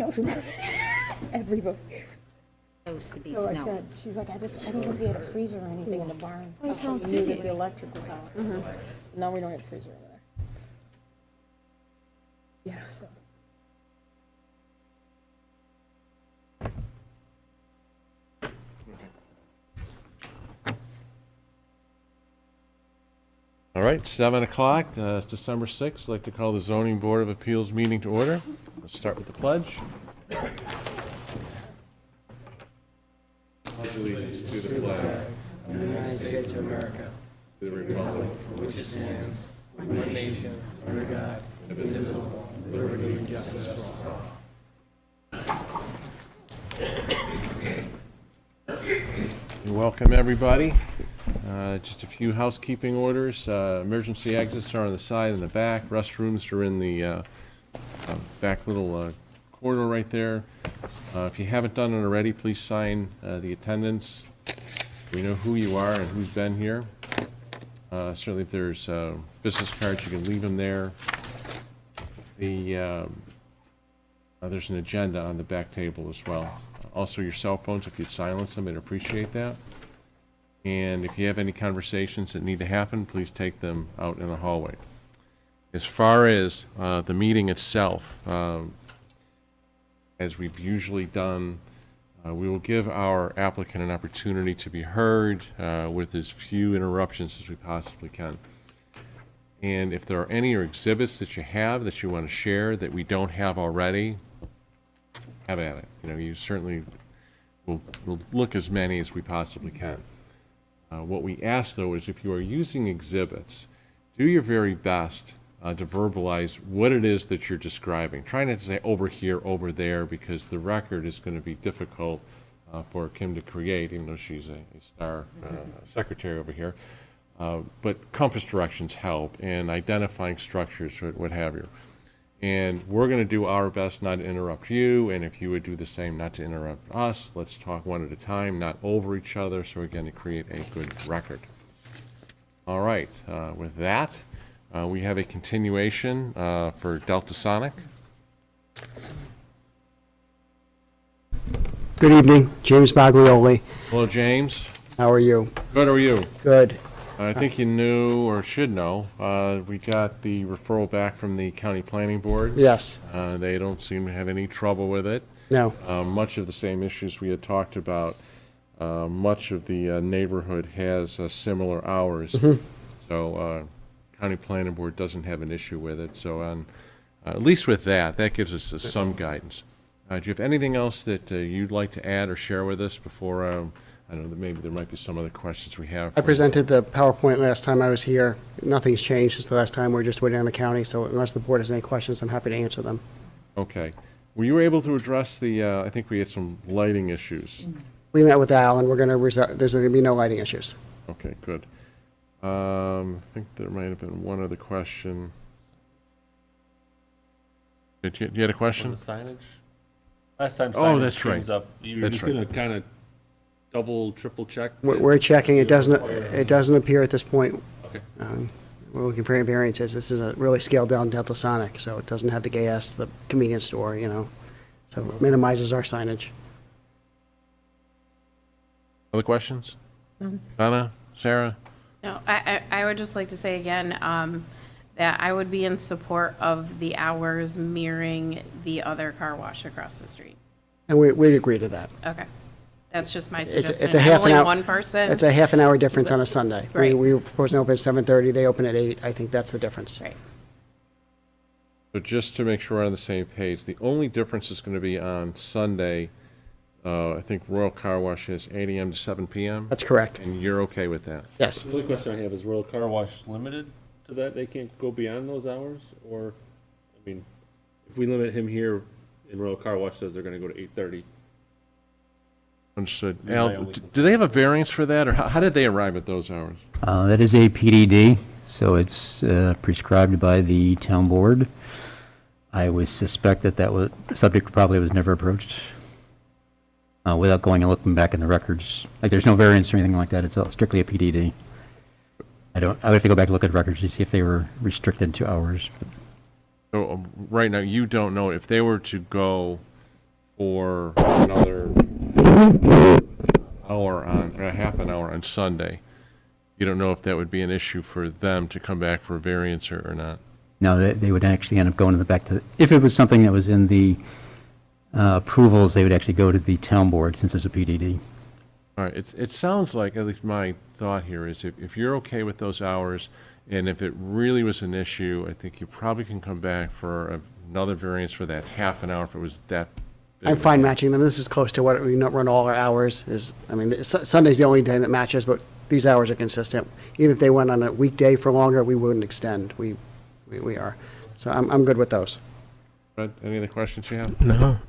knows about it. Everybody. Supposed to be So I snow. said, she's like, I don't know if you had a freezer or anything in the barn. Oh, it sounds We knew that serious. the electric was out. So now we don't have a freezer over there. Yeah, so. All right, 7 o'clock, it's December 6th. I'd like to call the Zoning Board of Appeals meeting to order. Let's start with the pledge. Pledge allegiance to the flag of the United States of America, to the republic for which it stands, one nation, under God, indivisible, with liberty and justice for all. Welcome, everybody. Just a few housekeeping orders. Emergency exits are on the side and the back. Restrooms are in the back little corridor right there. If you haven't done it already, please sign the attendance. We know who you are and who's been here. Certainly, if there's business cards, you can leave them there. There's an agenda on the back table as well. Also, your cell phones, if you'd silence them, I'd appreciate that. And if you have any conversations that need to happen, please take them out in the hallway. As far as the meeting itself, as we've usually done, we will give our applicant an opportunity to be heard with as few interruptions as we possibly can. And if there are any exhibits that you have that you want to share that we don't have already, have at it. You know, you certainly will look as many as we possibly can. What we ask, though, is if you are using exhibits, do your very best to verbalize what it is that you're describing. Try not to say over here, over there, because the record is going to be difficult for Kim to create, even though she's a star secretary over here. But compass directions help, and identifying structures, what have you. And we're going to do our best not to interrupt you, and if you would do the same, not to interrupt us. Let's talk one at a time, not over each other, so again, to create a good record. All right, with that, we have a continuation for Delta Sonic. Good evening, James Baglioli. Hello, James. How are you? Good, how are you? Good. I think you knew, or should know, we got the referral back from the County Planning Board. Yes. They don't seem to have any trouble with it. No. Much of the same issues we had talked about. Much of the neighborhood has similar hours. So County Planning Board doesn't have an issue with it. So at least with that gives us some guidance. Do you have anything else that you'd like to add or share with us before I know that maybe there might be some other questions we have. I presented the PowerPoint last time I was here. Nothing's changed since the last time. We're just waiting on the county, so unless the board has any questions, I'm happy to answer them. Okay. Were you able to address the, I think we had some lighting issues. We met with Al, and we're going to there's going to be no lighting issues. Okay, good. I think there might have been one other question. Did you had a question? On the signage? Last time Oh, signage that's right. comes up, you're That's just right. gonna kind of double, triple check? We're checking. It doesn't appear at this point. Okay. We're looking for variances. This is a really scaled down Delta Sonic, so it doesn't have the gas, the convenience store, you know. So it minimizes our signage. Other questions? Donna, Sarah? No, I would just like to say again, that I would be in support of the hours mirroring the other car wash across the street. And we'd agree to that. Okay. That's just my It's suggestion. a half an I'm hour. only one person. It's a half an hour difference on a Sunday. Right. We were proposing to open at 7:30, they open at 8. I think that's the difference. Right. So just to make sure we're on the same page, the only difference is going to be on Sunday. I think Royal Car Wash is 8 a.m. to 7 p.m. That's correct. And you're okay with that? Yes. The only question I have is Royal Car Wash limited to that? They can't go beyond those hours? Or, I mean, if we limit him here and Royal Car Wash says they're gonna go to 8:30. Understood. Yeah, my Al, only do they have a variance for that, or how did they arrive at those hours? That is a PDD, so it's prescribed by the town board. I would suspect that the subject probably was never approached without going and looking back in the records. Like, there's no variance or anything like that. It's strictly a PDD. I would have to go back and look at records to see if they were restricted to hours. So right now, you don't know if they were to go for another hour on, half an hour on Sunday. You don't know if that would be an issue for them to come back for a variance or not. No, they would actually end up going back to, if it was something that was in the approvals, they would actually go to the town board since it's a PDD. All right, it sounds like, at least my thought here is if you're okay with those hours, and if it really was an issue, I think you probably can come back for another variance for that half an hour if it was that big. I'm fine matching them. This is close to what we run all our hours is, I mean, Sunday's the only day that matches, but these hours are consistent. Even if they went on a weekday for longer, we wouldn't extend. We are. So I'm good with those. Fred, any other questions you have? No.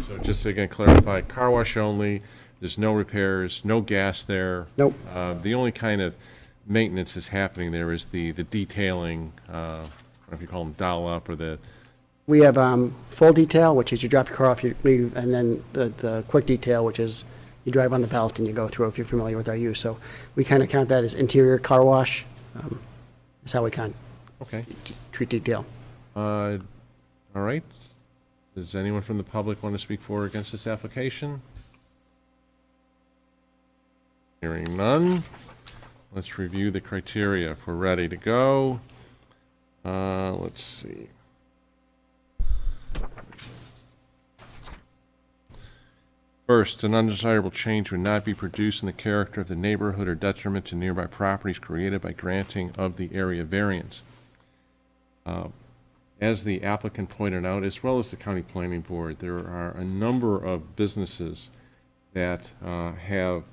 So just to again clarify, car wash only, there's no repairs, no gas there. Nope. The only kind of maintenance is happening there is the detailing, I don't know if you call them dial up or the, We have full detail, which is you drop your car off, you leave, and then the quick detail, which is you drive on the belt and you go through if you're familiar with our use. So we kind of count that as interior car wash. That's how we kind okay. of treat detail. All right. Does anyone from the public want to speak for or against this application? Hearing none. Let's review the criteria if we're ready to go. Let's see. First, an undesirable change would not be produced in the character of the neighborhood or detriment to nearby properties created by granting of the area variance. As the applicant pointed out, as well as the county planning board, there are a number of businesses that have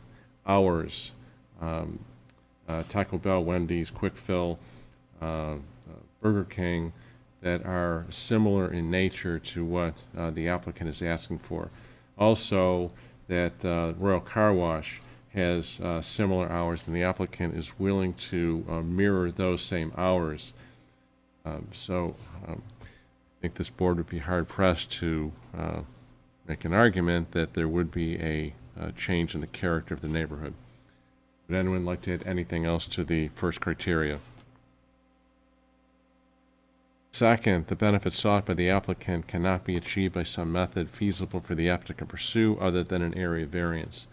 hours, Taco Bell, Wendy's, Quick Fill, Burger King, that are similar in nature to what the applicant is asking for. Also, that Royal Car Wash has similar hours, and the applicant is willing to mirror those same hours. So I think this board would be hard-pressed to make an argument that there would be a change in the character of the neighborhood. Would anyone like to add anything else to the first criteria? Second, the benefits sought by the applicant cannot be achieved by some method feasible for the applicant to pursue other than an area variance.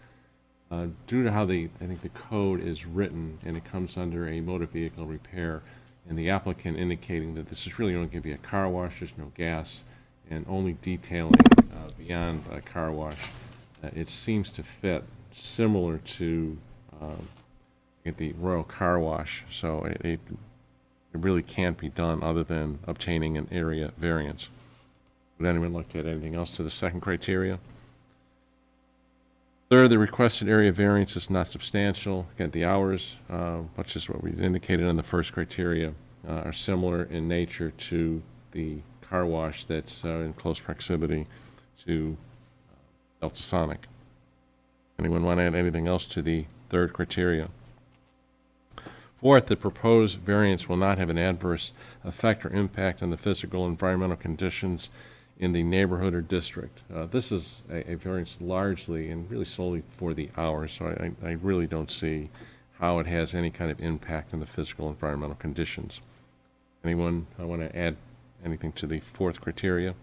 Due to how I think the code is written, and it comes under a motor vehicle repair, and the applicant indicating that this is really only going to be a car wash, there's no gas, and only detailing beyond a car wash, it seems to fit similar to the Royal Car Wash. So it really can't be done other than obtaining an area variance. Would anyone like to add anything else to the second criteria? Third, the requested area variance is not substantial. Again, the hours, much as what we indicated in the first criteria, are similar in nature to the car wash that's in close proximity to Delta Sonic. Anyone want to add anything else to the third criteria? Fourth, the proposed variance will not have an adverse effect or impact on the physical and environmental conditions in the neighborhood or district. This is a variance largely and really solely for the hours, so I really don't see how it has any kind of impact on the physical and environmental conditions. Anyone want to add anything to the fourth criteria?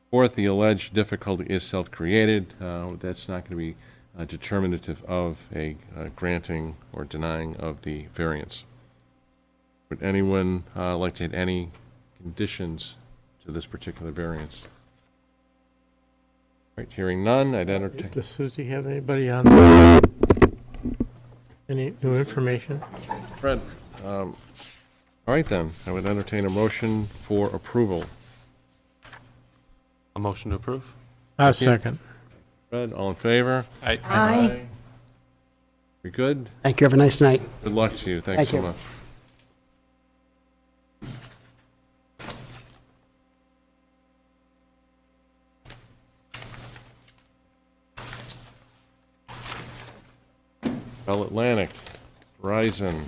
Fourth, the alleged difficulty is self-created. That's not going to be determinative of a granting or denying of the variance. Would anyone like to add any conditions to this particular variance? All right, hearing none, I'd entertain. Does Susie have anybody on? Any new information? Fred, all right then, I would entertain a motion for approval. A motion to approve? I'll second. Fred, all in favor? Aye. We good? Thank you. Have a nice night. Good luck to you. Thanks Thank so you. much. Bell Atlantic, Verizon.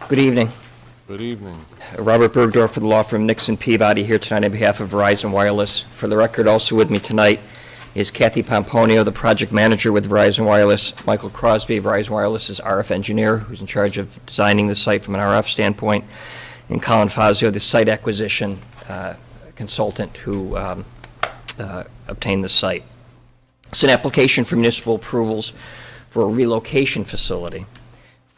Good evening. Good evening. Robert Bergdorf for the law firm Nixon Peabody here tonight on behalf of Verizon Wireless. For the record, also with me tonight is Kathy Pomponio, the project manager with Verizon Wireless, Michael Crosby, Verizon Wireless's RF engineer, who's in charge of designing the site from an RF standpoint, and Colin Fazio, the site acquisition consultant who obtained the site. It's an application for municipal approvals for a relocation facility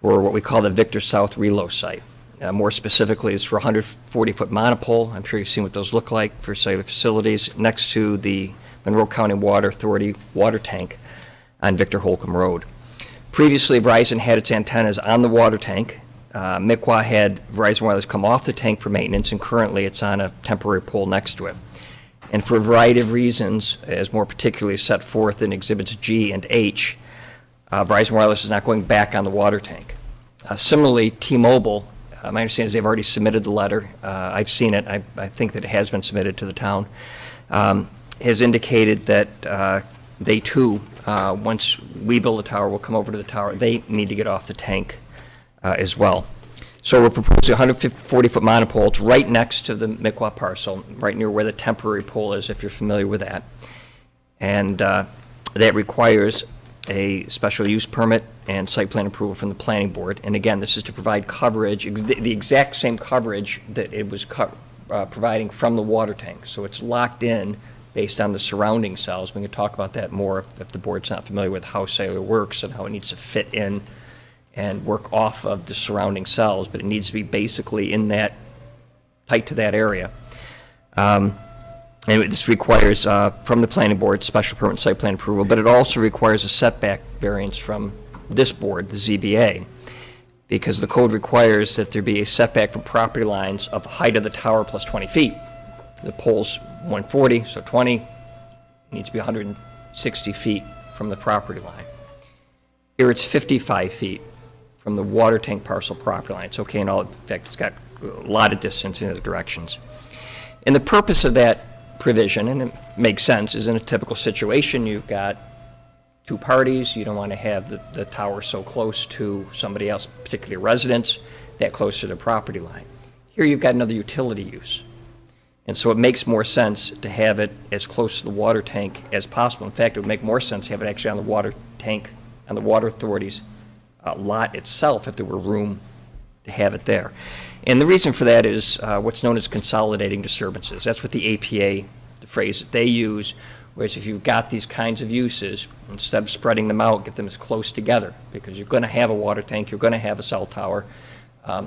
for what we call the Victor South Relo site. More specifically, it's for a 140-foot monopole. I'm sure you've seen what those look like for cellular facilities next to the Monroe County Water Authority water tank on Victor Holcomb Road. Previously, Verizon had its antennas on the water tank. Miquot had Verizon Wireless come off the tank for maintenance, and currently it's on a temporary pole next to it. And for a variety of reasons, as more particularly set forth in Exhibits G and H, Verizon Wireless is not going back on the water tank. Similarly, T-Mobile, my understanding is they've already submitted the letter. I've seen it. I think that it has been submitted to the town. Has indicated that they too, once we build a tower, will come over to the tower. They need to get off the tank as well. So we're proposing a 140-foot monopole. It's right next to the Miquot parcel, right near where the temporary pole is, if you're familiar with that. And that requires a special use permit and site plan approval from the planning board. And again, this is to provide coverage, the exact same coverage that it was providing from the water tank. So it's locked in based on the surrounding cells. We can talk about that more if the board's not familiar with how cellular works and how it needs to fit in and work off of the surrounding cells, but it needs to be basically in that, tight to that area. And this requires, from the planning board, special permit and site plan approval, but it also requires a setback variance from this board, the ZBA, because the code requires that there be a setback from property lines of the height of the tower plus 20 feet. The pole's 140, so 20, needs to be 160 feet from the property line. Here it's 55 feet from the water tank parcel property line. It's okay in all, in fact, it's got a lot of distance in other directions. And the purpose of that provision, and it makes sense, is in a typical situation, you've got two parties, you don't want to have the tower so close to somebody else, particularly residents, that close to the property line. Here you've got another utility use. And so it makes more sense to have it as close to the water tank as possible. In fact, it would make more sense to have it actually on the water tank, on the water authority's lot itself, if there were room to have it there. And the reason for that is what's known as consolidating disturbances. That's what the APA, the phrase that they use, whereas if you've got these kinds of uses, instead of spreading them out, get them as close together, because you're going to have a water tank, you're going to have a cell tower.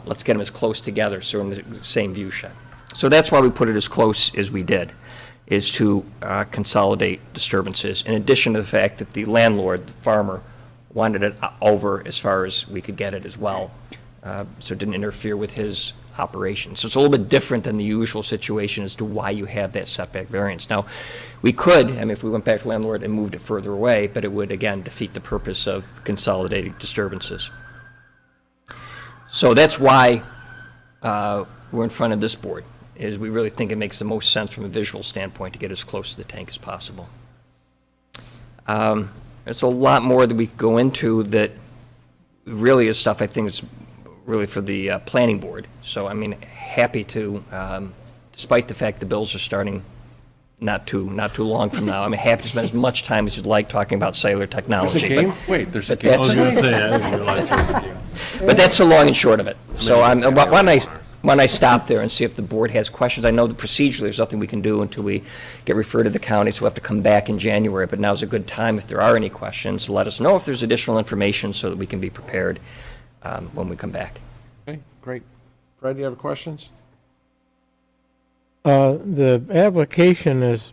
Let's get them as close together so in the same view shed. So that's why we put it as close as we did, is to consolidate disturbances, in addition to the fact that the landlord, the farmer, wanted it over as far as we could get it as well, so it didn't interfere with his operation. So it's a little bit different than the usual situation as to why you have that setback variance. Now, we could, I mean, if we went back to the landlord and moved it further away, but it would, again, defeat the purpose of consolidating disturbances. So that's why we're in front of this board, is we really think it makes the most sense from a visual standpoint to get as close to the tank as possible. There's a lot more that we could go into that really is stuff I think it's really for the planning board. So, I mean, happy to, despite the fact the bills are starting not too long from now, I'm happy to spend as much time as you'd like talking about cellular technology. There's a game? Wait, there's a but game? I was going to say, I didn't realize there was a game. But that's the long and short of it. So when I stop there and see if the board has questions, I know that procedurally there's nothing we can do until we get referred to the county, so we'll have to come back in January. But now's a good time, if there are any questions, to let us know if there's additional information so that we can be prepared when we come back. Okay, great. Fred, do you have questions? The application is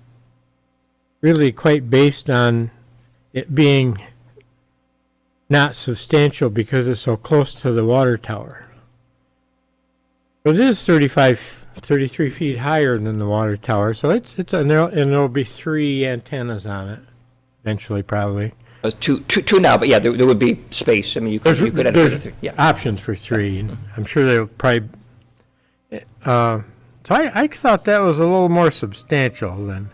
really quite based on it being not substantial because it's so close to the water tower. But it is 33 feet higher than the water tower, so and there'll be 3 antennas on it eventually, probably. Two now, but yeah, there would be space. I mean, you could have There's yeah. options for 3, and I'm sure they'll probably. So I thought that was a little more substantial than.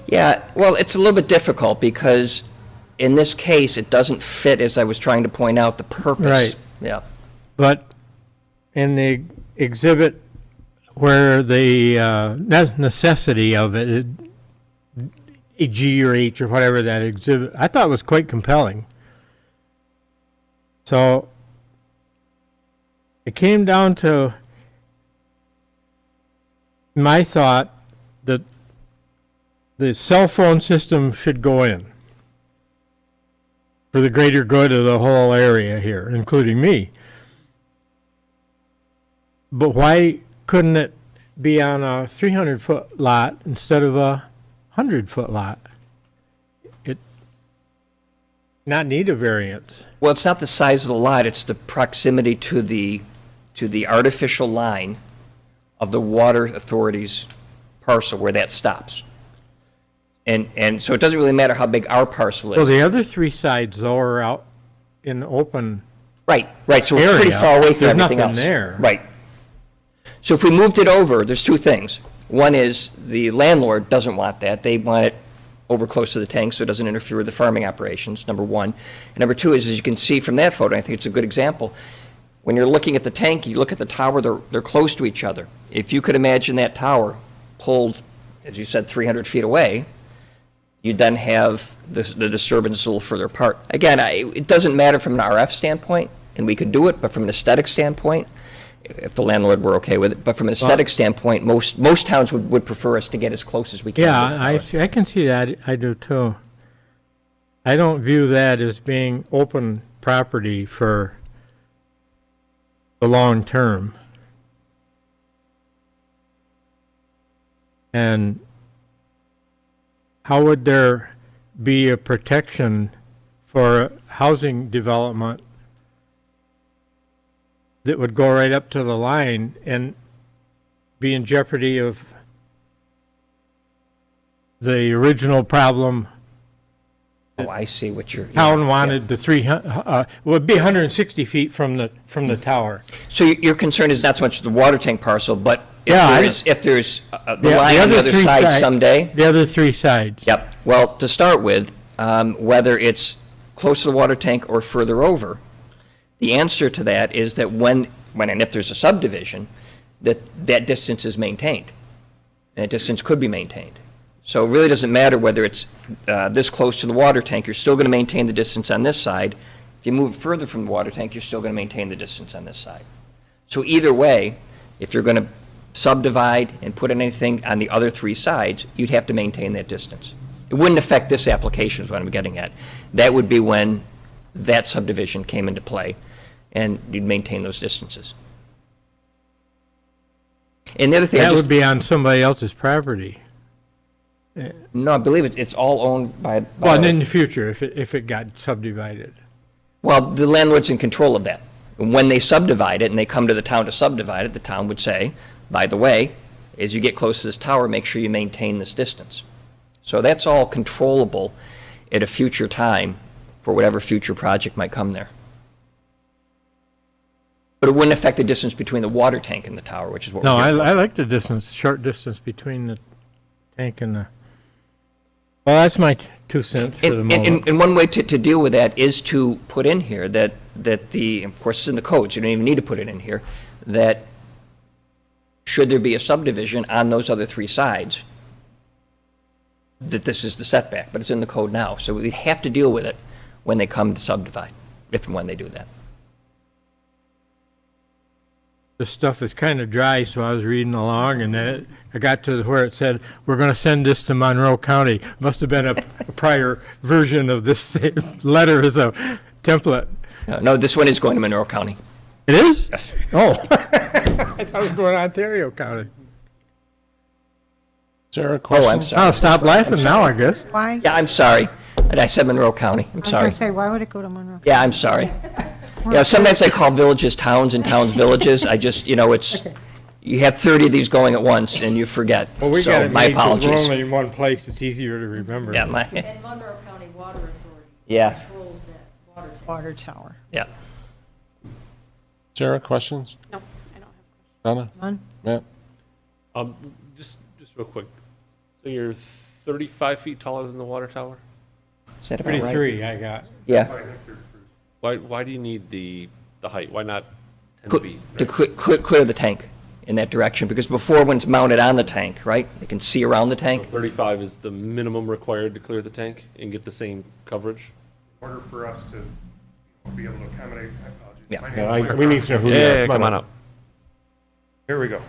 Yeah, well, it's a little bit difficult because in this case, it doesn't fit, as I was trying to point out, the purpose. Right. Yeah. But in the exhibit where the necessity of it, a G or H or whatever that exhibit, I thought was quite compelling. So it came down to my thought that the cell phone system should go in for the greater good of the whole area here, including me. But why couldn't it be on a 300-foot lot instead of a 100-foot lot? It not need a variance. Well, it's not the size of the lot, it's the proximity to the artificial line of the water authority's parcel where that stops. And so it doesn't really matter how big our parcel Well, is. the other three sides though are out in open. Right, so we're pretty area. far away from There's everything nothing else. there. Right. So if we moved it over, there's two things. One is the landlord doesn't want that. They want it over close to the tank so it doesn't interfere with the farming operations, number one. And number two is, as you can see from that photo, I think it's a good example, when you're looking at the tank, you look at the tower, they're close to each other. If you could imagine that tower pulled, as you said, 300 feet away, you'd then have the disturbance a little further apart. Again, it doesn't matter from an RF standpoint, and we could do it, but from an aesthetic standpoint, if the landlord were okay with it, but from an aesthetic standpoint, most towns would prefer us to get as close as we can. Yeah, with the I tower. see, I can see that. I do too. I don't view that as being open property for the long term. And how would there be a protection for housing development that would go right up to the line and be in jeopardy of the original problem? Oh, I see what you're. Town yeah. wanted the 300, would be 160 feet from the tower. So your concern is not so much the water tank parcel, but Yeah, if there's the line on the other three side si- someday? The other three sides. Yep. Well, to start with, whether it's close to the water tank or further over, the answer to that is that when and if there's a subdivision, that distance is maintained. And that distance could be maintained. So it really doesn't matter whether it's this close to the water tank, you're still going to maintain the distance on this side. If you move further from the water tank, you're still going to maintain the distance on this side. So either way, if you're going to subdivide and put in anything on the other three sides, you'd have to maintain that distance. It wouldn't affect this application is what I'm getting at. That would be when that subdivision came into play, and you'd maintain those distances. And the other thing, That would be on somebody else's property. no, I believe it's all owned by. Well, and in the future, if it got subdivided. Well, the landlord's in control of that. And when they subdivide it and they come to the town to subdivide it, the town would say, by the way, as you get close to this tower, make sure you maintain this distance. So that's all controllable at a future time for whatever future project might come there. But it wouldn't affect the distance between the water tank and the tower, which is what No, we're here I like the distance, short distance between the tank and the, well, that's my 2 cents for the moment. And one way to deal with that is to put in here that of course, it's in the codes, you don't even need to put it in here, that should there be a subdivision on those other three sides, that this is the setback, but it's in the code now. So we have to deal with it when they come to subdivide, if and when they do that. This stuff is kind of dry, so I was reading along, and then I got to where it said, we're going to send this to Monroe County. Must have been a prior version of this same letter as a template. No, this one is going to Monroe County. It is? Yes. Oh. I thought it was going to Ontario County. Sarah, Oh, questions? I'm sorry. I'll stop laughing now, I guess. Why? Yeah, I'm sorry. I said Monroe County. I'm I was sorry. gonna say, why would it go to Monroe? Yeah, I'm sorry. Yeah, sometimes I call villages towns and towns villages. I just, it's, you have 30 of these going at once and you forget. Well, we got So it my made 'cause we're apologies. only in one place. It's easier to remember. Yeah, my, And Monroe County Water Authority yeah, controls that water tank. Water tower. yeah. Sarah, questions? No, I don't have. Donna? None? Matt? Just real quick. So you're 35 feet taller than the water tower? Is that about right? 33 I got. Yeah. Why do you need the height? Why not 10 feet? To clear the tank in that direction, because before, when it's mounted on the tank, right, they can see around the tank. 35 is the minimum required to clear the tank and get the same coverage? In order for us to be able to accommodate, Yeah. my name's Mike We need to know who you Yeah, are. come on up. Here we go.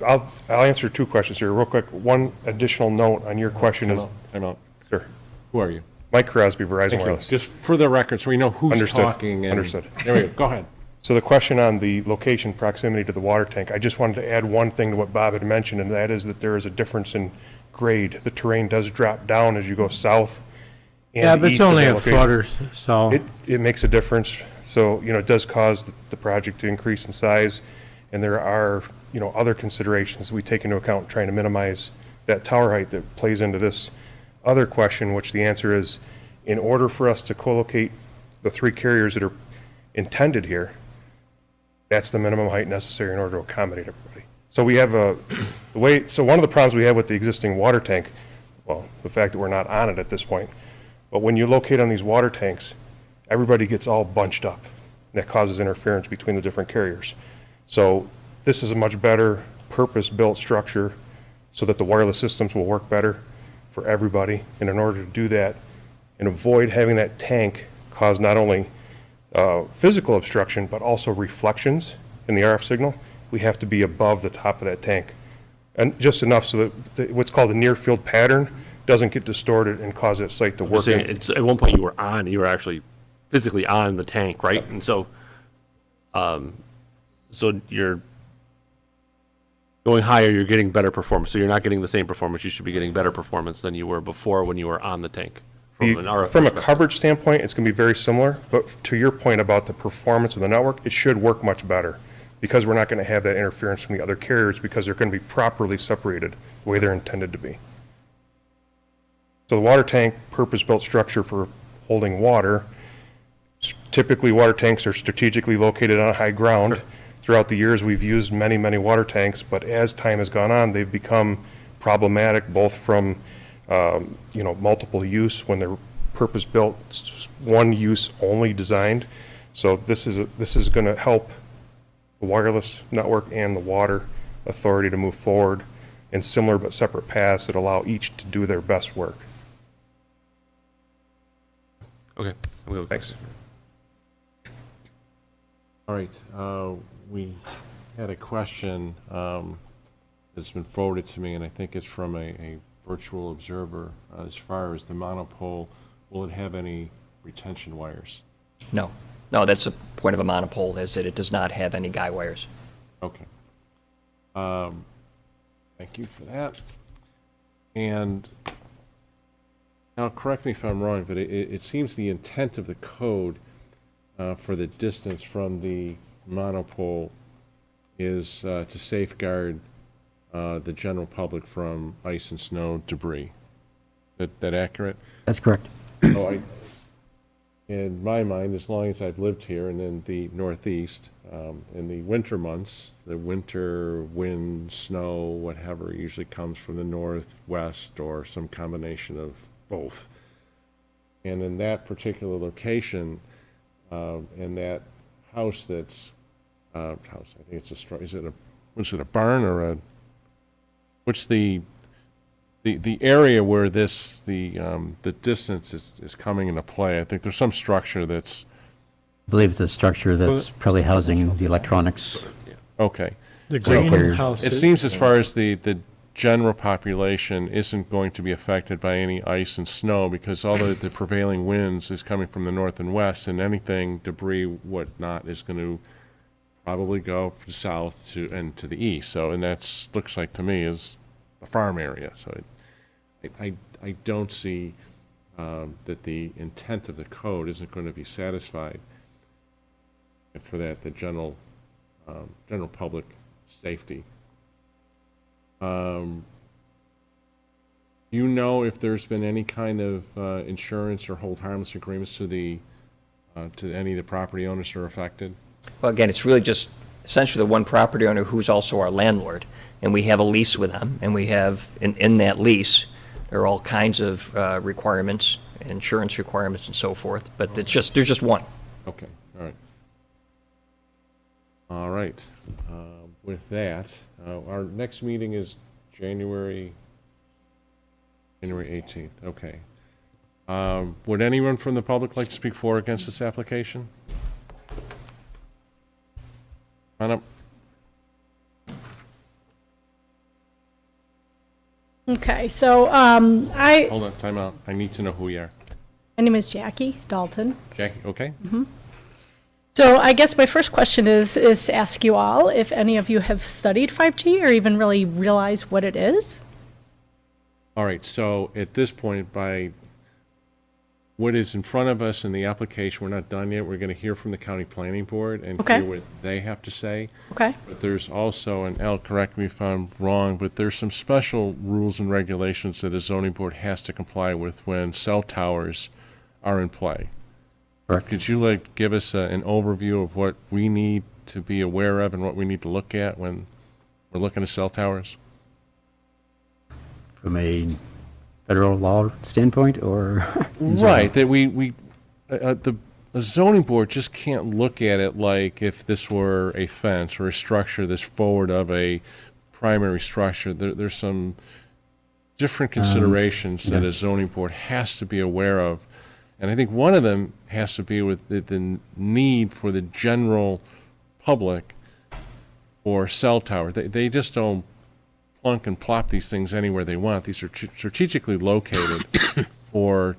I'll answer two questions here real quick. One additional note on your question is, I'm out. sir, Who are you? Mike Crosby, Verizon Thank you. Wireless. Just for the record, so we know who's Understood. talking. And- Understood. There we go. Go ahead. So the question on the location proximity to the water tank, I just wanted to add one thing to what Bob had mentioned, and that is that there is a difference in grade. The terrain does drop down as you go south and Yeah, but it's east of only the a location. footer, so. It makes a difference. So, it does cause the project to increase in size. And there are, other considerations we take into account trying to minimize that tower height that plays into this other question, which the answer is, in order for us to co-locate the three carriers that are intended here, that's the minimum height necessary in order to accommodate everybody. So we have so one of the problems we have with the existing water tank, well, the fact that we're not on it at this point, but when you locate on these water tanks, everybody gets all bunched up. That causes interference between the different carriers. So this is a much better purpose-built structure so that the wireless systems will work better for everybody. And in order to do that and avoid having that tank cause not only physical obstruction, but also reflections in the RF signal, we have to be above the top of that tank. And just enough so that what's called a near-field pattern doesn't get distorted and cause that site to You're work. saying it's, at one point you were actually physically on the tank, right? And so, so you're going higher, you're getting better performance. So you're not getting the same performance. You should be getting better performance than you were before when you were on the tank. From an RF From a perspective. coverage standpoint, it's going to be very similar, but to your point about the performance of the network, it should work much better because we're not going to have that interference from the other carriers because they're going to be properly separated the way they're intended to be. So the water tank, purpose-built structure for holding water, typically water tanks are strategically located on high ground. Throughout the years, we've used many, many water tanks, but as time has gone on, they've become problematic both from multiple use when they're purpose-built, one use only designed. So this is going to help the wireless network and the water authority to move forward in similar but separate paths that allow each to do their best work. Okay. Thanks. All right, we had a question that's been forwarded to me, and I think it's from a virtual observer. As far as the monopole, will it have any retention wires? No. No, that's the point of a monopole, is that it does not have any guy wires. Okay. Thank you for that. And now, correct me if I'm wrong, but it seems the intent of the code for the distance from the monopole is to safeguard the general public from ice and snow debris. That accurate? That's correct. So in my mind, as long as I've lived here and in the Northeast, in the winter months, the winter wind, snow, whatever, usually comes from the northwest or some combination of both. And in that particular location, in that house that's, I think it's is it a barn or what's the area where the distance is coming into play? I think there's some structure that's, I believe it's a structure that's probably housing the electronics. okay. The So- greenhouse. It seems as far as the general population isn't going to be affected by any ice and snow because all the prevailing winds is coming from the north and west, and anything, debris, whatnot, is going to probably go south to the east. So, and that's, looks like to me, is a farm area. So I don't see that the intent of the code isn't going to be satisfied. And for that, the general public safety. You know if there's been any kind of insurance or hold harmless agreements to any of the property owners who are affected? Well, again, it's really just essentially the one property owner who's also our landlord, and we have a lease with them, and we have, in that lease, there are all kinds of requirements, insurance requirements and so forth, but there's just one. Okay, all right. All right. With that, our next meeting is January 18th. Okay. Would anyone from the public like to speak for or against this application? Come on up. Okay, so Hold on, time out. I need to know who you are. my name is Jackie Dalton. Jackie, okay? So I guess my first question is to ask you all if any of you have studied 5G or even really realize what it is. All right, so at this point, by what is in front of us in the application, we're not done yet. We're going to hear from the county planning board and Okay. hear what they have to say. Okay. But there's also, and Al, correct me if I'm wrong, but there's some special rules and regulations that a zoning board has to comply with when cell towers are in play. Correct. Could you give us an overview of what we need to be aware of and what we need to look at when we're looking at cell towers? From a federal law standpoint, or? Right, that the zoning board just can't look at it like if this were a fence or a structure that's forward of a primary structure. There's some different considerations that a zoning board has to be aware of. And I think one of them has to be with the need for the general public for cell tower. They just don't plunk and plop these things anywhere they want. These are strategically located for,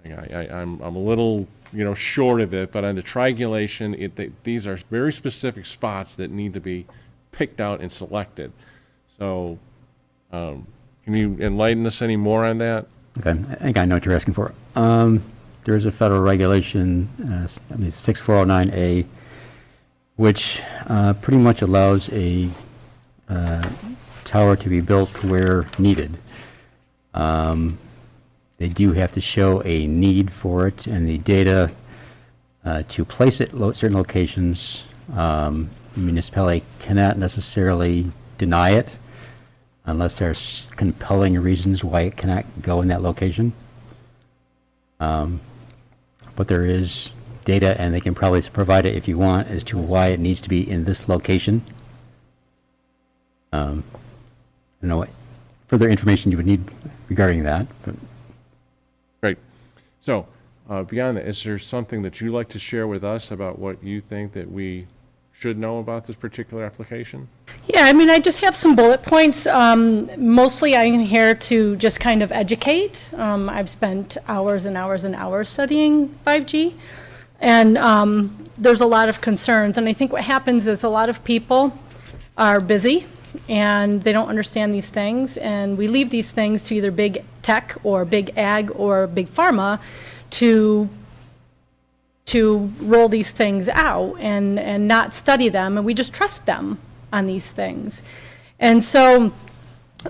I'm a little, short of it, but on the triangulation, these are very specific spots that need to be picked out and selected. So, can you enlighten us any more on that? Okay, I think I know what you're asking for. There is a federal regulation, 6409A, which pretty much allows a tower to be built where needed. They do have to show a need for it, and the data to place it at certain locations, the municipality cannot necessarily deny it unless there's compelling reasons why it cannot go in that location. But there is data, and they can probably provide it if you want, as to why it needs to be in this location. I don't know what further information you would need regarding that. But. Great. So, beyond that, is there something that you'd like to share with us about what you think that we should know about this particular application? Yeah, I just have some bullet points. Mostly I'm here to just kind of educate. I've spent hours and hours and hours studying 5G, and there's a lot of concerns. And I think what happens is a lot of people are busy and they don't understand these things, and we leave these things to either big tech or big ag or big pharma to roll these things out and not study them, and we just trust them on these things. And so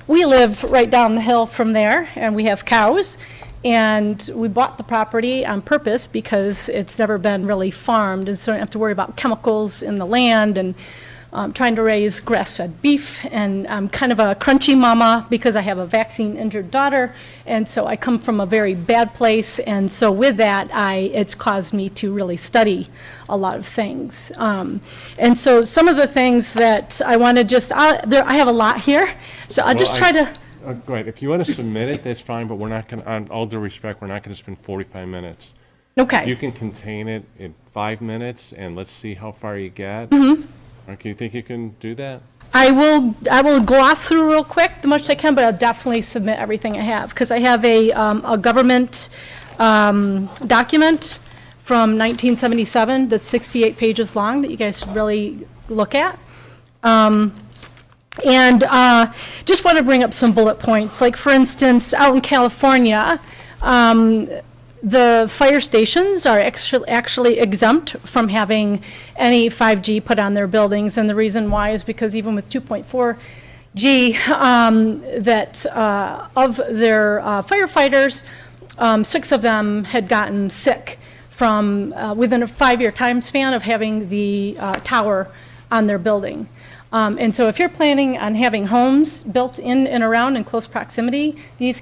we live right down the hill from there, and we have cows, and we bought the property on purpose because it's never been really farmed, and so I don't have to worry about chemicals in the land, and trying to raise grass-fed beef, and I'm kind of a crunchy mama because I have a vaccine-injured daughter, and so I come from a very bad place, and so with that, it's caused me to really study a lot of things. And so some of the things that I want to just, I have a lot here, so I'll just try to. Great. If you want to submit it, that's fine, but we're not going to, on all due respect, we're not going to spend 45 minutes. Okay. You can contain it in 5 minutes, and let's see how far you get. Do you think you can do that? I will gloss through real quick the much I can, but I'll definitely submit everything I have, because I have a government document from 1977 that's 68 pages long that you guys should really look at. And just want to bring up some bullet points. Like, for instance, out in California, the fire stations are actually exempt from having any 5G put on their buildings, and the reason why is because even with 2.4G, that of their firefighters, 6 of them had gotten sick from within a 5-year time span of having the tower on their building. And so if you're planning on having homes built in and around in close proximity, these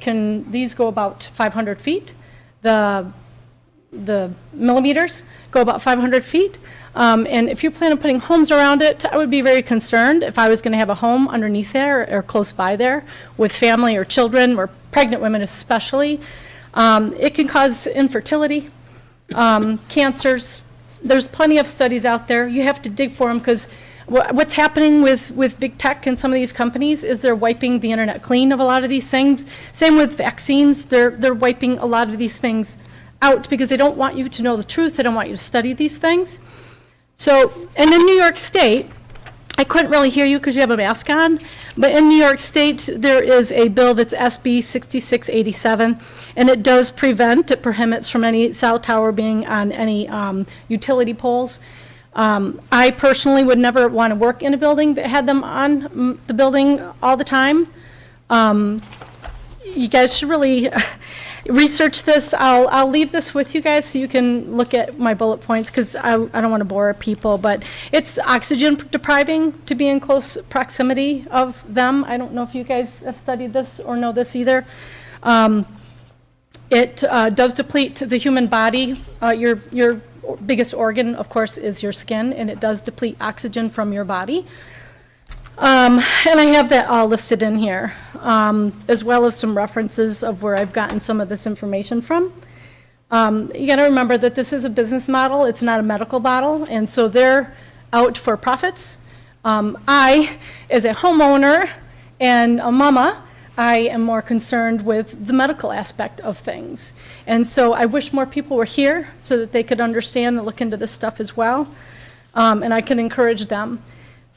go about 500 feet. The millimeters go about 500 feet. And if you plan on putting homes around it, I would be very concerned if I was going to have a home underneath there or close by there with family or children or pregnant women especially. It can cause infertility, cancers. There's plenty of studies out there. You have to dig for them because What's happening with big tech and some of these companies is they're wiping the internet clean of a lot of these things. Same with vaccines, they're wiping a lot of these things out because they don't want you to know the truth, they don't want you to study these things. So, and in New York State, I couldn't really hear you because you have a mask on, but in New York State, there is a bill that's SB 6687, and it does prevent, it prohibits from any cell tower being on any utility poles. I personally would never want to work in a building that had them on the building all the time. You guys should really research this. I'll leave this with you guys so you can look at my bullet points because I don't want to bore people, but it's oxygen depriving to be in close proximity of them. I don't know if you guys have studied this or know this either. It does deplete the human body. Your biggest organ, of course, is your skin, and it does deplete oxygen from your body. And I have that all listed in here, as well as some references of where I've gotten some of this information from. You got to remember that this is a business model, it's not a medical model, and so they're out for profits. I, as a homeowner and a mama, I am more concerned with the medical aspect of things. And so I wish more people were here so that they could understand and look into this stuff as well, and I can encourage them.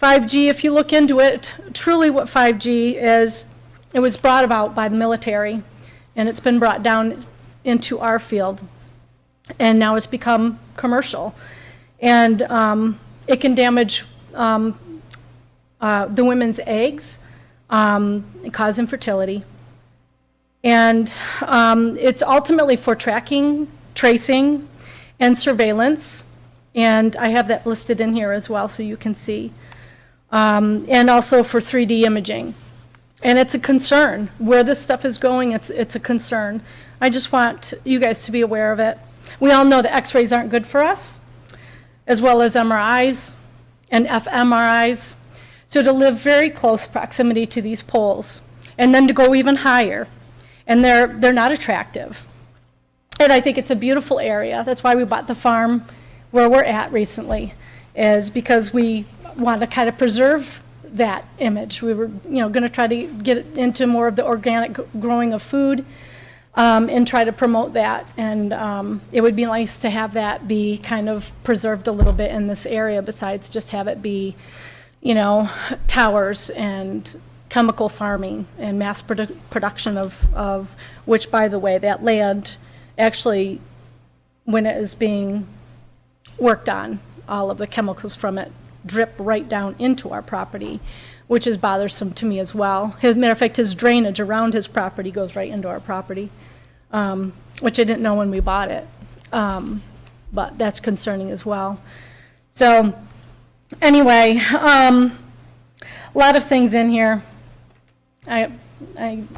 5G, if you look into it, truly what 5G is, it was brought about by the military, and it's been brought down into our field, and now it's become commercial. And it can damage the women's eggs, cause infertility. And it's ultimately for tracking, tracing, and surveillance. And I have that listed in here as well so you can see. And also for 3D imaging. And it's a concern. Where this stuff is going, it's a concern. I just want you guys to be aware of it. We all know that x-rays aren't good for us, as well as MRIs and fMRIs. So to live very close proximity to these poles, and then to go even higher, and they're not attractive. And I think it's a beautiful area. That's why we bought the farm where we're at recently, is because we want to kind of preserve that image. We were, going to try to get into more of the organic growing of food, and try to promote that. And it would be nice to have that be kind of preserved a little bit in this area, besides just have it be, towers and chemical farming and mass production of which, by the way, that land actually, when it is being worked on, all of the chemicals from it drip right down into our property, which is bothersome to me as well. As a matter of fact, his drainage around his property goes right into our property, which I didn't know when we bought it. But that's concerning as well. So anyway, a lot of things in here. I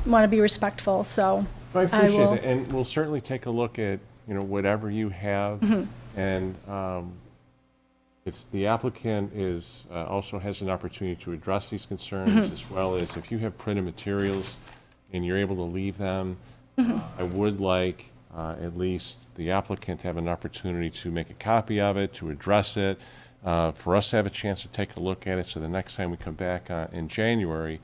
want to be respectful, so I appreciate will. it, and we'll certainly take a look at, whatever you have, and it's the applicant is also has an opportunity to address these concerns, as well as if you have printed materials and you're able to leave them. I would like at least the applicant to have an opportunity to make a copy of it, to address it, for us to have a chance to take a look at it, so the next time we come back in January,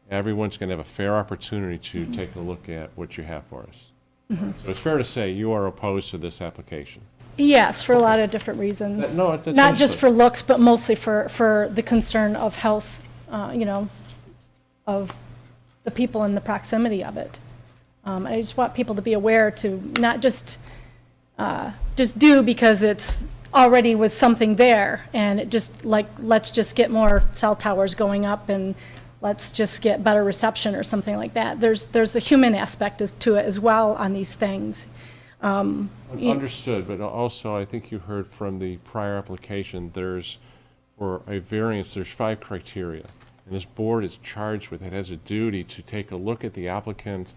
everyone's going to have a fair opportunity to take a look at what you have for us. So it's fair to say you are opposed to this application. Yes, for a lot of different reasons. No, that's Not just understood. for looks, but mostly for the concern of health, of the people in the proximity of it. I just want people to be aware to not just do because it's already with something there, and it just let's just get more cell towers going up and let's just get better reception or something like that. There's a human aspect to it as well on these things. Understood, but also I think you heard from the prior application, for a variance, there's 5 criteria. And this board is charged with, it has a duty to take a look at the applicant's,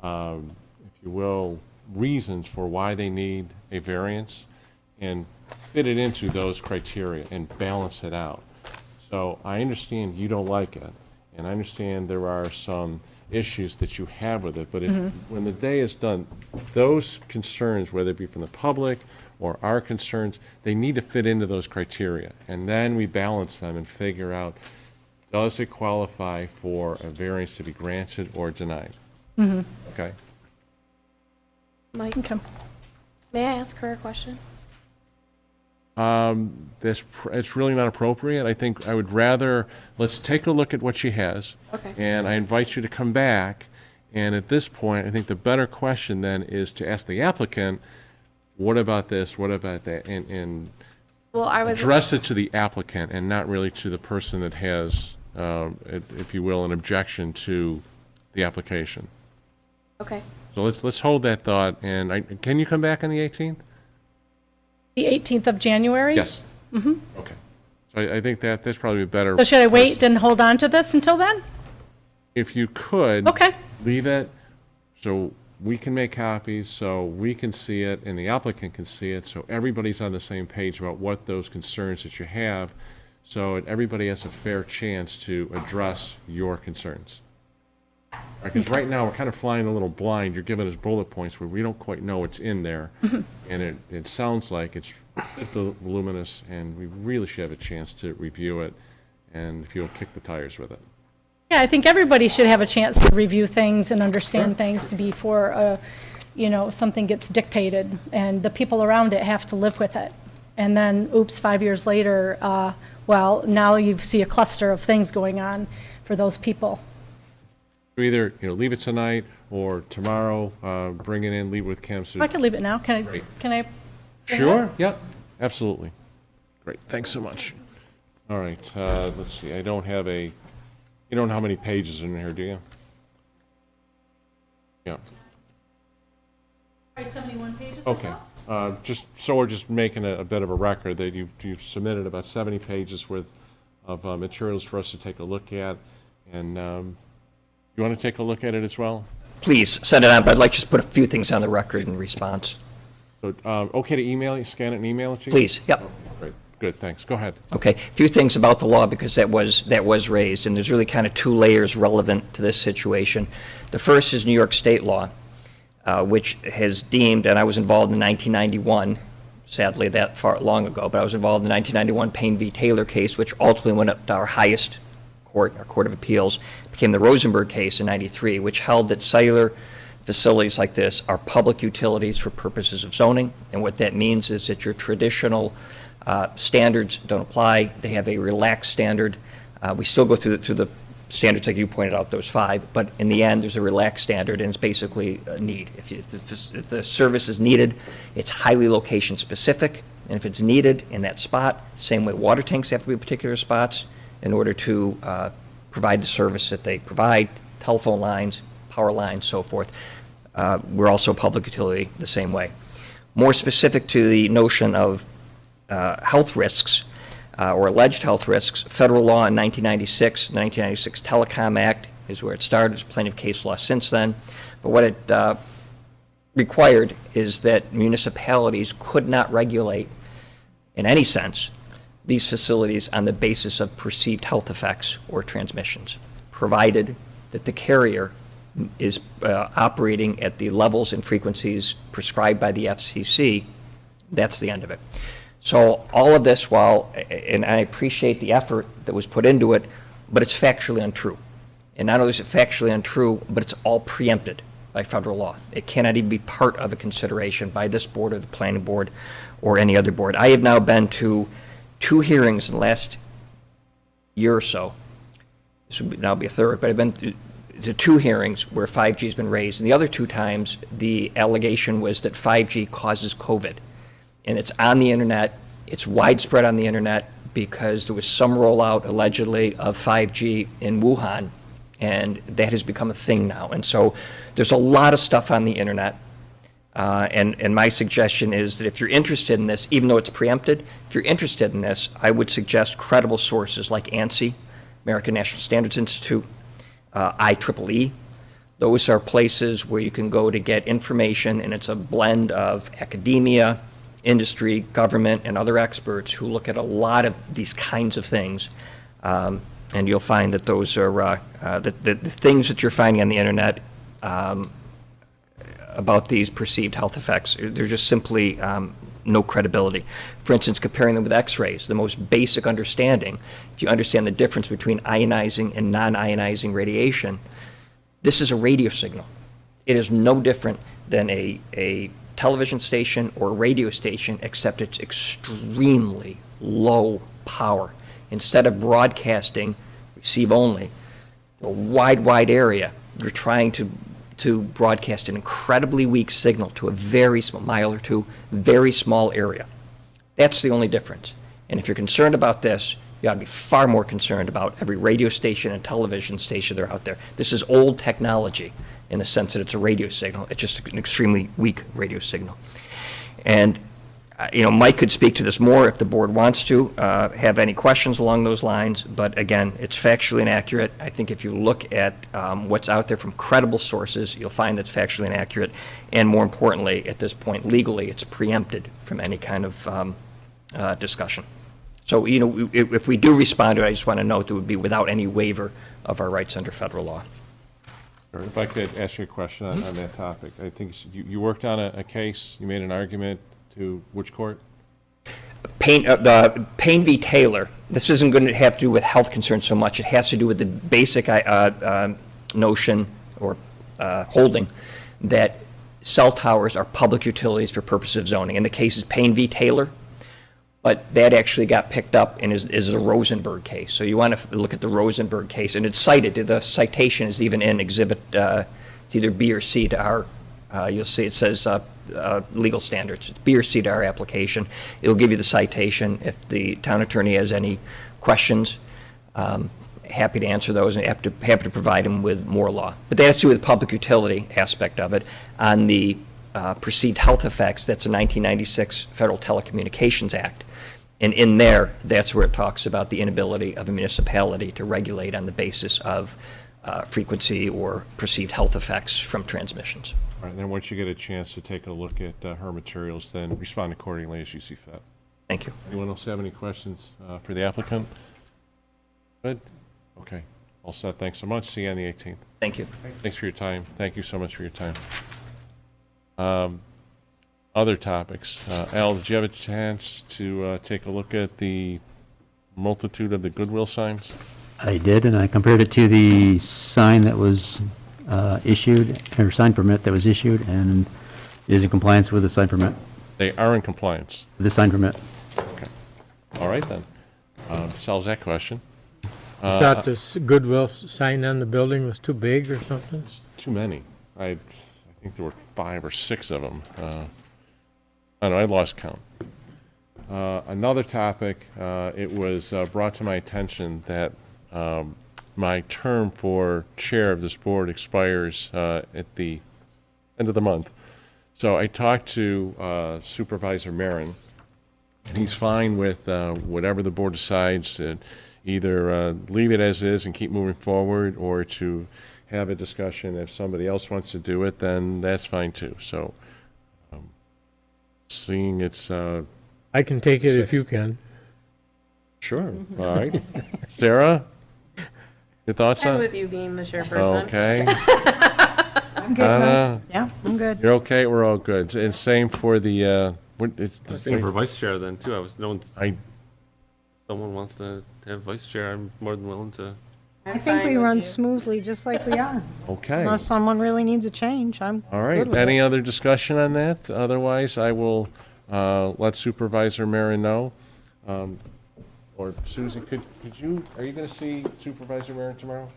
if you will, reasons for why they need a variance and fit it into those criteria and balance it out. So I understand you don't like it, and I understand there are some issues that you have with it, but if, when the day is done, those concerns, whether it be from the public or our concerns, they need to fit into those criteria. And then we balance them and figure out, does it qualify for a variance to be granted or denied? Okay? Mike, Okay. may I ask her a question? It's really not appropriate. I think I would rather, let's take a look at what she has. Okay. And I invite you to come back. And at this point, I think the better question then is to ask the applicant, what about this, what about that? And Well, I was. address it to the applicant and not really to the person that has, if you will, an objection to the application. Okay. So let's hold that thought. And can you come back on the 18th? The 18th of January? Yes. Mm-hmm. Okay. So I think that's probably a better. So should I wait and hold on to this until then? If you could. Okay. Leave it so we can make copies, so we can see it and the applicant can see it, so everybody's on the same page about what those concerns that you have, so everybody has a fair chance to address your concerns. Because right now, we're kind of flying a little blind. You're giving us bullet points where we don't quite know what's in there. And it sounds like it's voluminous, and we really should have a chance to review it, and if you'll kick the tires with it. Yeah, I think everybody should have a chance to review things and understand things before, something gets dictated, and the people around it have to live with it. And then, oops, 5 years later, now you see a cluster of things going on for those people. Either, leave it tonight, or tomorrow, bring it in, leave it with Kim. So I can leave it now. Can I? Great. Can I? Sure, yep, absolutely. Great, thanks so much. All right, let's see, I don't have you don't know how many pages in here, do you? Yeah, 71 pages or okay. We're just making a bit of a record that you've submitted about 70 pages worth of materials for us to take a look at, and you want to take a look at it as well? Please send it on, but I'd like to just put a few things on the record in response. So, okay to email you, scan it and email it to you? Please, yep. Great, good, thanks, go ahead. Okay, a few things about the law, because that was raised, and there's really kind of two layers relevant to this situation. The first is New York state law, which has deemed, and I was involved in 1991, sadly that far long ago, but I was involved in the 1991 Payne v. Taylor case, which ultimately went up to our highest court, our Court of Appeals, became the Rosenberg case in '93, which held that cellular facilities like this are public utilities for purposes of zoning, and what that means is that your traditional standards don't apply. They have a relaxed standard. We still go through the standards like you pointed out, those 5, but in the end, there's a relaxed standard, and it's basically a need. If the service is needed, it's highly location specific, and if it's needed in that spot, same way water tanks have to be particular spots in order to provide the service that they provide, telephone lines, power lines, so forth. We're also a public utility the same way. More specific to the notion of health risks, or alleged health risks, federal law in 1996, the 1996 Telecom Act is where it started. There's plenty of case law since then. But what it required is that municipalities could not regulate, in any sense, these facilities on the basis of perceived health effects or transmissions, provided that the carrier is operating at the levels and frequencies prescribed by the FCC. That's the end of it. So all of this, and I appreciate the effort that was put into it, but it's factually untrue. And not only is it factually untrue, but it's all preempted by federal law. It cannot even be part of a consideration by this board or the planning board or any other board. I have now been to 2 hearings in the last year or so. This would now be a third, but I've been to 2 hearings where 5G has been raised. And the other 2 times, the allegation was that 5G causes COVID. And it's on the internet, it's widespread on the internet, because there was some rollout, allegedly, of 5G in Wuhan, and that has become a thing now. And so there's a lot of stuff on the internet, and my suggestion is that if you're interested in this, even though it's preempted, if you're interested in this, I would suggest credible sources like ANSI, American National Standards Institute, IEEE. Those are places where you can go to get information, and it's a blend of academia, industry, government, and other experts who look at a lot of these kinds of things. And you'll find that those are, the things that you're finding on the internet about these perceived health effects, they're just simply no credibility. For instance, comparing them with X-rays, the most basic understanding, if you understand the difference between ionizing and non-ionizing radiation, this is a radio signal. It is no different than a television station or a radio station, except it's extremely low power. Instead of broadcasting receive only, a wide area, you're trying to broadcast an incredibly weak signal to a very small, mile or two, very small area. That's the only difference. And if you're concerned about this, you ought to be far more concerned about every radio station and television station that are out there. This is old technology in the sense that it's a radio signal. It's just an extremely weak radio signal. And Mike could speak to this more if the board wants to have any questions along those lines, but again, it's factually inaccurate. I think if you look at what's out there from credible sources, you'll find that's factually inaccurate, and more importantly, at this point, legally, it's preempted from any kind of discussion. So, if we do respond to it, I just want to note that it would be without any waiver of our rights under federal law. If I could ask you a question on that topic. I think you worked on a case, you made an argument to which court? Payne v. Taylor. This isn't going to have to do with health concerns so much. It has to do with the basic notion or holding that cell towers are public utilities for purposes of zoning. And the case is Payne v. Taylor, but that actually got picked up and is a Rosenberg case. So you want to look at the Rosenberg case, and it's cited. The citation is even in exhibit, it's either B or C to our, you'll see it says legal standards. It's B or C to our application. It'll give you the citation. If the town attorney has any questions, happy to answer those and happy to provide him with more law. But that has to do with the public utility aspect of it. On the perceived health effects, that's a 1996 Federal Telecommunications Act. And in there, that's where it talks about the inability of a municipality to regulate on the basis of frequency or perceived health effects from transmissions. All right, and then once you get a chance to take a look at her materials, then respond accordingly as you see fit. Thank you. Anyone else have any questions for the applicant? Good? Okay. All set. Thanks so much. See you on the 18th. Thank you. Thanks for your time. Thank you so much for your time. Other topics. Al, did you have a chance to take a look at the multitude of the Goodwill signs? I did, and I compared it to the sign that was issued, or sign permit that was issued, and it is in compliance with the sign permit, They are in compliance. the sign permit. Okay. All right, then. Solves that question. I thought this Goodwill sign on the building was too big or something? Too many. I think there were 5 or 6 of them. I don't know, I lost count. Another topic, it was brought to my attention that my term for chair of this board expires at the end of the month. So I talked to Supervisor Marin, and he's fine with whatever the board decides, either leave it as is and keep moving forward, or to have a discussion. If somebody else wants to do it, then that's fine too. So seeing it's... I can take it if you can. Sure, all right. Sarah, your thoughts I'm on? with you being the chairperson. Okay. I'm good, Anna, yeah, I'm good. you're okay, we're all good. And same for the, it's I was thinking for vice chair then too. I, Someone wants to have vice chair, I'm more than willing to. I think we run smoothly just like we are. okay. Unless someone really needs a change, I'm All good right, with any it. other discussion on that? Otherwise, I will let Supervisor Marin know. Or Susan, could you, are you going to see Supervisor Marin tomorrow?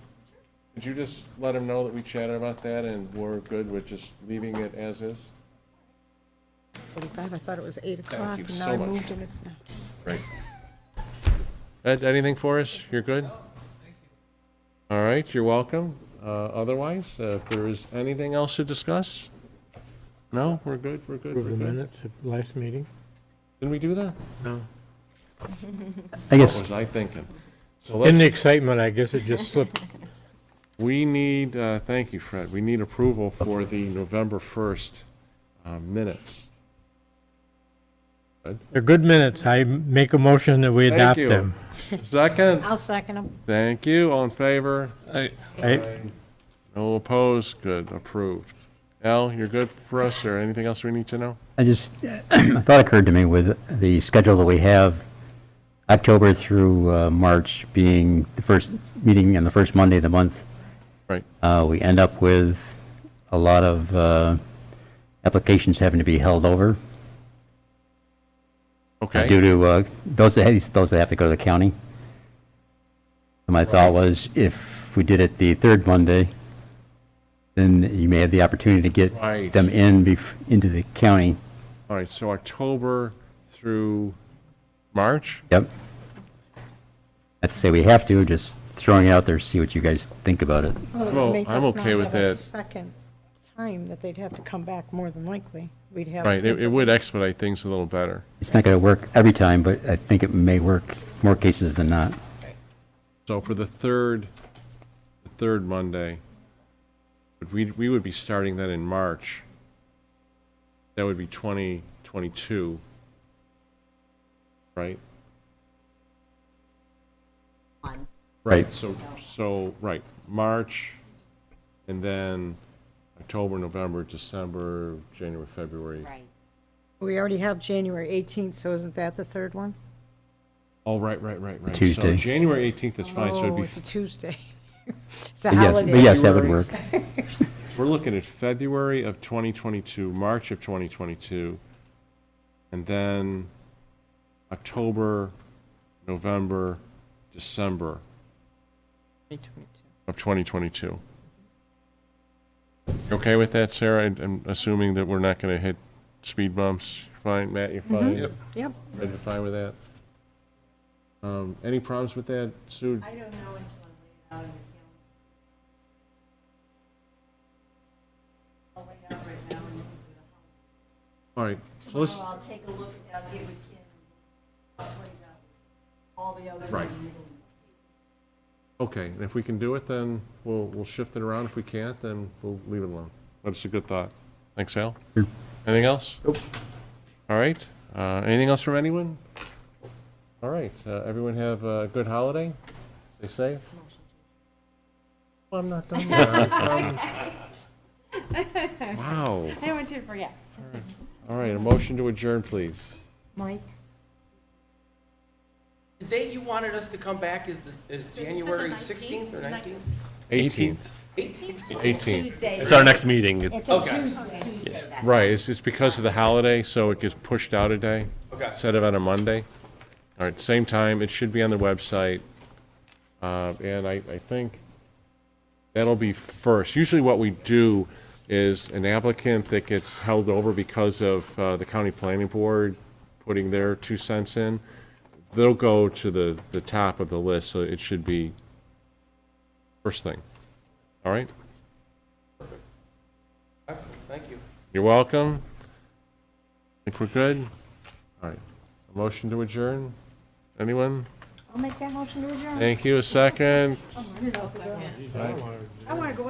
Could you just let him know that we chatted about that and we're good with just leaving it as is? 45, I thought it was 8 o'clock, you and so now I much. moved it. It's Right. Ed, anything for us? You're good? All right, you're welcome. Otherwise, if there is anything else to discuss? No, we're good, we're good, we're Approve the good. minutes of last meeting? Didn't we do that? No. I guess, What was I thinking? So In the let's, excitement, I guess it just slipped. we need, thank you, Fred, we need approval for the November 1st minutes. They're good minutes. I make a motion that we Thank adopt you. them. Second, I'll second them. thank you, all in favor? I- No opposed, good, approved. Al, you're good for us, or anything else we need to know? a thought occurred to me with the schedule that we have, October through March being the first meeting on the first Monday of the month. Right. We end up with a lot of applications having to be held over Okay. due to those that have to go to the county. And my thought was, if we did it the third Monday, then you may have the opportunity to get Right. them into the county. All right, so October through March? Yep. Not to say we have to, just throwing it out there, see what you guys think about it. Well, it Well, would make I'm us okay not with have a that. second time that they'd have to come back, more than likely. We'd have. Right, it would expedite things a little better. It's not going to work every time, but I think it may work more cases than not. So for the third Monday, but we would be starting that in March. That would be 2022, right? Right. So, right, March, and then October, November, December, January, February. Right. We already have January 18th, so isn't that the third one? Oh, right. So Tuesday. January 18th is fine, so it'd Oh, be, it's a Tuesday. It's a But yes, holiday. but yes, that would work. we're looking at February of 2022, March of 2022, and then October, November, December of 2022. You okay with that, Sarah? I'm assuming that we're not going to hit speed bumps. Fine, Matt, you're fine? Yep. Yep. Red, you're fine with that? Any problems with that, Sue? I don't know until I lay it out in the calendar. I'll lay it out right now and you can do the All right, so let's, Tomorrow I'll take a look at that, get with Kim, I'll lay down all the other Right. meetings and okay, and if we can do it, then we'll shift it around. If we can't, then we'll leave it alone. That's a good thought. Thanks, Al. Sure. Anything else? Nope. All right, anything else from anyone? All right, everyone have a good holiday. Stay safe. Well, I'm not done yet. Wow. I don't want you to forget. All right, a motion to adjourn, please. Mike? The date you wanted us to come back is January 16th or 19th? 18th. 18th? 18th. Tuesday. It's our next meeting. It's a Okay. Tuesday. Right, it's because of the holiday, so it gets pushed out a day Okay. instead of on a Monday. All right, same time, it should be on the website. And I think that'll be first. Usually what we do is an applicant that gets held over because of the county planning board putting their 2 cents in, they'll go to the top of the list, so it should be first thing. All right? Excellent, thank you. You're welcome. Think we're good? All right. A motion to adjourn? Anyone? I'll make that motion to adjourn. Thank you. A second? I want to go